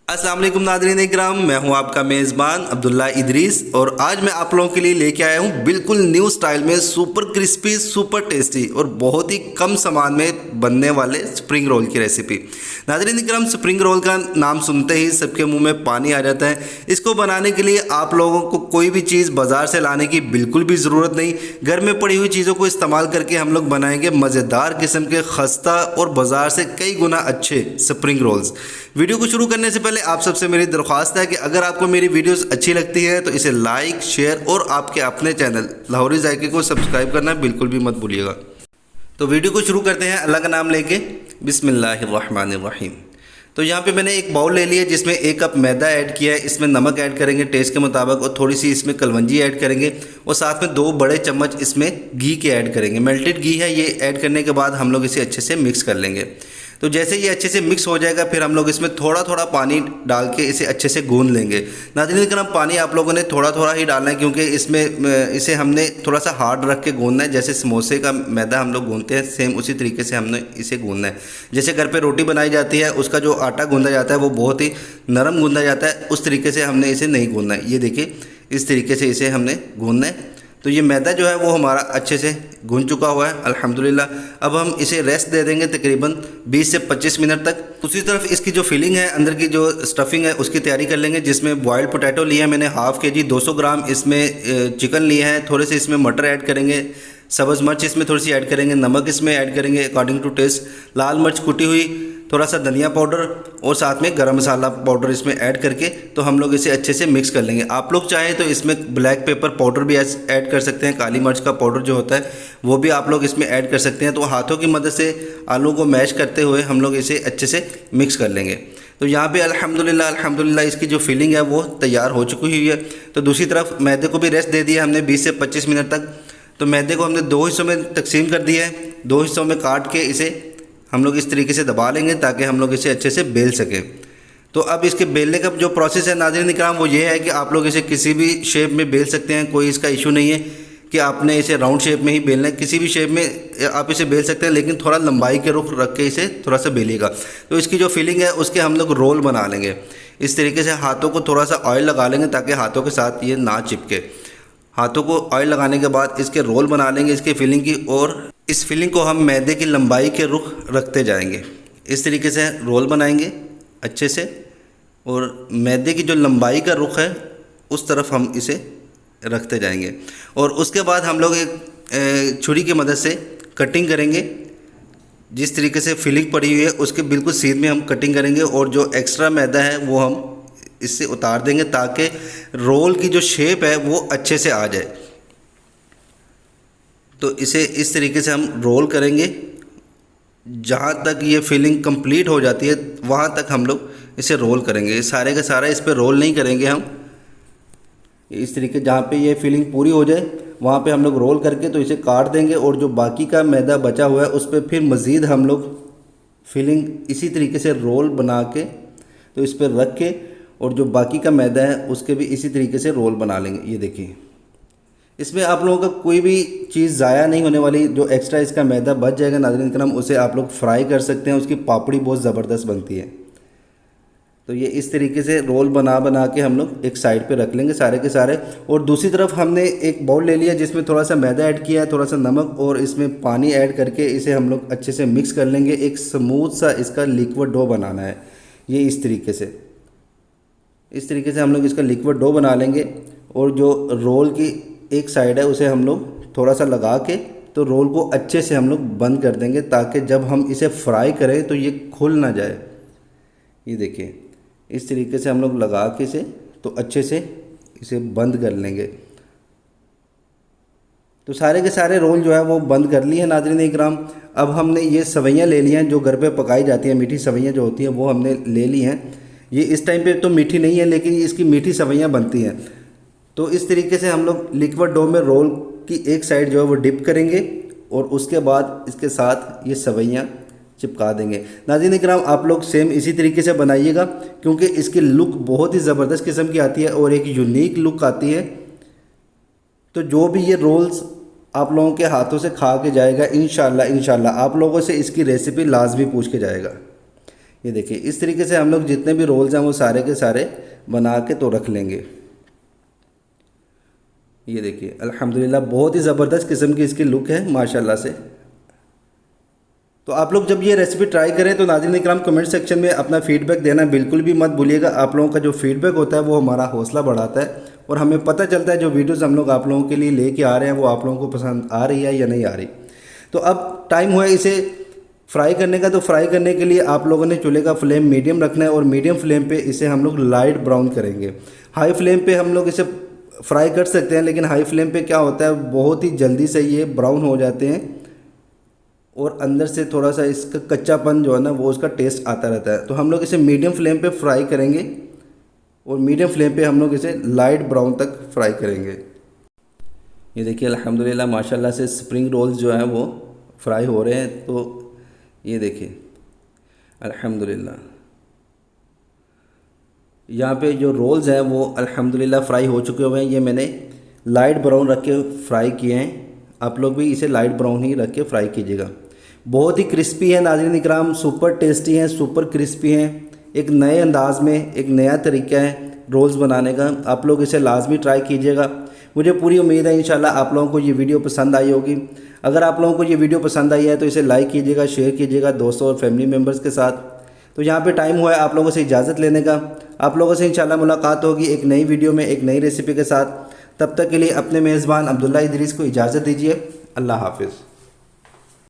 अस्सलाम वालेकुम नाज़रीन इकराम, मैं हूं आपका मेज़बान अब्दुल्ला इदरीस और आज मैं आप लोगों के लिए लेके आया हूं बिल्कुल न्यू स्टाइल में सुपर क्रिस्पी, सुपर टेस्टी और बहुत ही कम सामान में बनने वाले स्प्रिंग रोल की रेसिपी। नाज़रीन इकराम, स्प्रिंग रोल का नाम सुनते ही सबके मुंह में पानी आ जाता है। इसको बनाने के लिए आप लोगों को कोई भी चीज़ बाज़ार से लाने की बिल्कुल भी ज़रूरत नहीं। घर में पड़ी हुई चीज़ों को इस्तेमाल करके हम लोग बनाएंगे मज़ेदार किस्म के खस्ता और बाज़ार से कई गुना अच्छे स्प्रिंग रोल्स। वीडियो को शुरू करने से पहले आप सबसे मेरी दरख्वास्त है कि अगर आपको मेरी वीडियोस अच्छी लगती है तो इसे लाइक, शेयर और आपके अपने चैनल लाहौरी जायके को सब्सक्राइब करना बिल्कुल भी मत भूलिएगा। तो वीडियो को शुरू करते हैं अल्लाह का नाम लेके। बिस्मिल्लाहिर्रहमानिर्रहीम। तो यहाँ पे मैंने एक बाउल ले लिया जिसमें 1 कप मैदा ऐड किया है। इसमें नमक ऐड करेंगे टेस्ट के मुताबिक और थोड़ी सी इसमें कलवंजी ऐड करेंगे और साथ में 2 बड़े चम्मच इसमें घी के ऐड करेंगे। मेल्टेड घी है, ये ऐड करने के बाद हम लोग इसे अच्छे से मिक्स कर लेंगे। तो जैसे ये अच्छे से मिक्स हो जाएगा फिर हम लोग इसमें थोड़ा थोड़ा पानी डाल के इसे अच्छे से गूंद लेंगे। नाज़रीन इकराम, पानी आप लोगों ने थोड़ा थोड़ा ही डालना है क्योंकि इसमें इसे हमने थोड़ा सा हार्ड रख के गूंदना है। जैसे समोसे का मैदा हम लोग गूंदते हैं सेम उसी तरीके से हमने इसे गूंदना है। जैसे घर पे रोटी बनाई जाती है उसका जो आटा गूंदा जाता है वो बहुत ही नरम गूंदा जाता है, उस तरीके से हमने इसे नहीं गूंदना है। ये देखिए इस तरीके से इसे हमने गूंदना है। तो ये मैदा जो है वो हमारा अच्छे से गूंद चुका हुआ है अल्हम्दुलिल्लाह। अब हम इसे रेस्ट दे देंगे तकरीबन 20 से 25 मिनट तक। दूसरी तरफ इसकी जो फिलिंग है, अंदर की जो स्टफिंग है उसकी तैयारी कर लेंगे। जिसमें बॉयल्ड पोटैटो लिया है मैंने हाफ़ के जी, 200 ग्राम इसमें चिकन लिया है, थोड़े से इसमें मटर ऐड करेंगे, सब्ज़ मिर्च इसमें थोड़ी सी ऐड करेंगे, नमक इसमें ऐड करेंगे अकॉर्डिंग टू टेस्ट, लाल मिर्च कुटी हुई, थोड़ा सा धनिया पाउडर और साथ में गरम मसाला पाउडर इसमें ऐड करके तो हम लोग इसे अच्छे से मिक्स कर लेंगे। आप लोग चाहें तो इसमें ब्लैक पेपर पाउडर भी ऐड कर सकते हैं, काली मिर्च का पाउडर जो होता है वो भी आप लोग इसमें ऐड कर सकते हैं। तो हाथों की मदद से आलू को मैश करते हुए हम लोग इसे अच्छे से मिक्स कर लेंगे। तो यहाँ पे अल्हम्दुलिल्लाह इसकी जो फिलिंग है वो तैयार हो चुकी हुई है। तो दूसरी तरफ मैदे को भी रेस्ट दे दिया हमने 20 से 25 मिनट तक। तो मैदे को हमने 2 हिस्सों में तकसीम कर दिया है, 2 हिस्सों में काट के इसे हम लोग इस तरीके से दबा लेंगे ताकि हम लोग इसे अच्छे से बेल सकें। तो अब इसके बेलने का जो प्रोसेस है नाज़रीन इकराम वो ये है कि आप लोग इसे किसी भी शेप में बेल सकते हैं, कोई इसका इशू नहीं है कि आपने इसे राउंड शेप में ही बेलना है। किसी भी शेप में आप इसे बेल सकते हैं लेकिन थोड़ा लंबाई के रुख रख के इसे थोड़ा सा बेलिएगा। तो इसकी जो फिलिंग है उसके हम लोग रोल बना लेंगे। इस तरीके से हाथों को थोड़ा सा ऑयल लगा लेंगे ताकि हाथों के साथ ये ना चिपके। हाथों को ऑयल लगाने के बाद इसके रोल बना लेंगे इसके फिलिंग की, और इस फिलिंग को हम मैदे की लंबाई के रुख रखते जाएंगे। इस तरीके से रोल बनाएंगे अच्छे से और मैदे की जो लंबाई का रुख है उस तरफ हम इसे रखते जाएंगे। और उसके बाद हम लोग एक छुरी की मदद से कटिंग करेंगे। जिस तरीके से फिलिंग पड़ी हुई है उसके बिल्कुल सीध में हम कटिंग करेंगे और जो एक्स्ट्रा मैदा है वो हम इससे उतार देंगे ताकि रोल की जो शेप है वो अच्छे से आ जाए। तो इसे इस तरीके से हम रोल करेंगे। जहाँ तक ये फिलिंग कंप्लीट हो जाती है वहाँ तक हम लोग इसे रोल करेंगे। सारे का सारा इस पर रोल नहीं करेंगे हम, इस तरीके जहाँ पे ये फिलिंग पूरी हो जाए वहाँ पे हम लोग रोल करके तो इसे काट देंगे। और जो बाकी का मैदा बचा हुआ है उस पर फिर मज़ीद हम लोग फिलिंग इसी तरीके से रोल बना के तो इस पर रख के और जो बाकी का मैदा है उसके भी इसी तरीके से रोल बना लेंगे। ये देखिए इसमें आप लोगों का कोई भी चीज़ ज़ाया नहीं होने वाली। जो एक्स्ट्रा इसका मैदा बच जाएगा नाज़रीन इकराम उसे आप लोग फ्राई कर सकते हैं, उसकी पापड़ी बहुत ज़बरदस्त बनती है। तो ये इस तरीके से रोल बना के हम लोग एक साइड पे रख लेंगे सारे के सारे। और दूसरी तरफ हमने एक बाउल ले लिया जिसमें थोड़ा सा मैदा ऐड किया है, थोड़ा सा नमक और इसमें पानी ऐड करके इसे हम लोग अच्छे से मिक्स कर लेंगे। एक स्मूथ सा इसका लिक्विड डो बनाना है। ये इस तरीके से हम लोग इसका लिक्विड डो बना लेंगे। और जो रोल की एक साइड है उसे हम लोग थोड़ा सा लगा के तो रोल को अच्छे से हम लोग बंद कर देंगे ताकि जब हम इसे फ्राई करें तो ये खुल ना जाए। ये देखिए इस तरीके से हम लोग लगा के इसे तो अच्छे से इसे बंद कर लेंगे। तो सारे के सारे रोल जो है वो बंद कर लिए हैं नाज़रीन इकराम। अब हमने ये सवैयाँ ले ली हैं जो घर पे पकाई जाती हैं, मीठी सवैयाँ जो होती हैं वो हमने ले ली हैं। ये इस टाइम पे तो मीठी नहीं है लेकिन इसकी मीठी सवैयाँ बनती हैं। तो इस तरीके से हम लोग लिक्विड डो में रोल की एक साइड जो है वो डिप करेंगे और उसके बाद इसके साथ ये सवैयाँ चिपका देंगे। नाज़रीन इकराम आप लोग सेम इसी तरीके से बनाइएगा क्योंकि इसकी लुक बहुत ही ज़बरदस्त किस्म की आती है और एक यूनिक लुक आती है। तो जो भी ये रोल्स आप लोगों के हाथों से खा के जाएगा इंशाल्लाह आप लोगों से इसकी रेसिपी लाजमी पूछ के जाएगा। ये देखिए इस तरीके से हम लोग जितने भी रोल्स हैं वो सारे के सारे बना के तो रख लेंगे। ये देखिए अल्हम्दुलिल्लाह बहुत ही ज़बरदस्त किस्म की इसकी लुक है माशाल्लाह से। तो आप लोग जब ये रेसिपी ट्राई करें तो नाज़रीन इकराम कमेंट सेक्शन में अपना फीडबैक देना बिल्कुल भी मत भूलिएगा। आप लोगों का जो फीडबैक होता है वो हमारा हौसला बढ़ाता है और हमें पता चलता है जो वीडियोस हम लोग आप लोगों के लिए लेके आ रहे हैं वो आप लोगों को पसंद आ रही है या नहीं आ रही। तो अब टाइम हुआ इसे फ्राई करने का। तो फ्राई करने के लिए आप लोगों ने चूल्हे का फ्लेम मीडियम रखना है और मीडियम फ्लेम पे इसे हम लोग लाइट ब्राउन करेंगे। हाई फ्लेम पे हम लोग इसे फ्राई कर सकते हैं, लेकिन हाई फ्लेम पे क्या होता है बहुत ही जल्दी से ये ब्राउन हो जाते हैं और अंदर से थोड़ा सा इसका कच्चापन जो है ना वो उसका टेस्ट आता रहता है। तो हम लोग इसे मीडियम फ्लेम पे फ्राई करेंगे और मीडियम फ्लेम पे हम लोग इसे लाइट ब्राउन तक फ्राई करेंगे। ये देखिए अल्हम्दुलिल्लाह माशाल्लाह से स्प्रिंग रोल्स जो हैं वो फ्राई हो रहे हैं। तो ये देखिए अल्हम्दुलिल्लाह यहाँ पे जो रोल्स हैं वो अल्हम्दुलिल्लाह फ्राई हो चुके हुए हैं। ये मैंने लाइट ब्राउन रख के फ्राई किए हैं। आप लोग भी इसे लाइट ब्राउन ही रख के फ्राई कीजिएगा। बहुत ही क्रिस्पी है नाज़रीन इकराम, सुपर टेस्टी हैं, सुपर क्रिस्पी हैं। एक नए अंदाज में एक नया तरीका है रोल्स बनाने का। आप लोग इसे लाजमी ट्राई कीजिएगा। मुझे पूरी उम्मीद है इंशाल्लाह आप लोगों को ये वीडियो पसंद आई होगी। अगर आप लोगों को ये वीडियो पसंद आई है तो इसे लाइक कीजिएगा, शेयर कीजिएगा दोस्तों और फैमिली मेम्बर्स के साथ। तो यहाँ पे टाइम हुआ है आप लोगों से इजाज़त लेने का। आप लोगों से इंशाल्लाह मुलाकात होगी एक नई वीडियो में एक नई रेसिपी के साथ। तब तक के लिए अपने मेज़बान अब्दुल्ला इदरीस को इजाज़त दीजिए। अल्लाह हाफिज़।